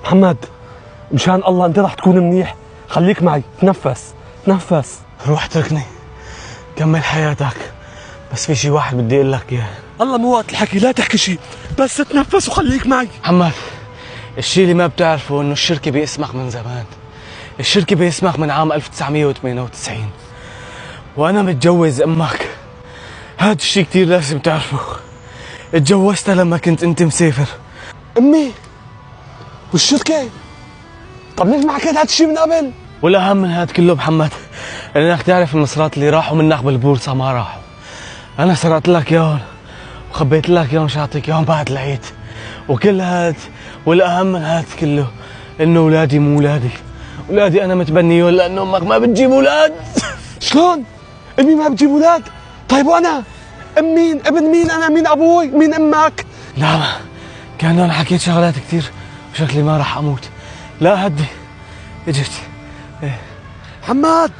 محمد مشان الله انت راح تكون منيح، خليك معي، تنفس تنفس. روح اتركني كمل حياتك، بس في شي واحد بدي اقول لك اياه. الله مو وقت الحكي، لا تحكي شيء، بس تنفس وخليك معي. محمد الشي اللي ما بتعرفه انه الشركة باسمك من زمان، الشركة باسمك من عام 1998 وانا متجوز امك. هاد الشي كتير لازم تعرفه. اتجوزتها لما كنت انت مسافر. امي والشركة؟ طب ليش ما حكيت هاد الشي من قبل؟ والاهم من هاد كله محمد انك تعرف المصرات اللي راحوا منك بالبورصة ما راحوا. انا سرقت لك اياهم وخبيت لك اياهم مش اعطيك اياهم بعد العيد. وكل هاد والاهم من هاد كله انه اولادي مو اولادي، اولادي انا متبنيهم لانه امك ما بتجيب اولاد. شلون؟ امي ما بتجيب اولاد؟ طيب وانا؟ ام مين؟ ابن مين انا؟ مين ابوي؟ مين امك؟ لا كأنه انا حكيت شغلات كتير وشكلي ما راح اموت. لا هدي اجت. محمد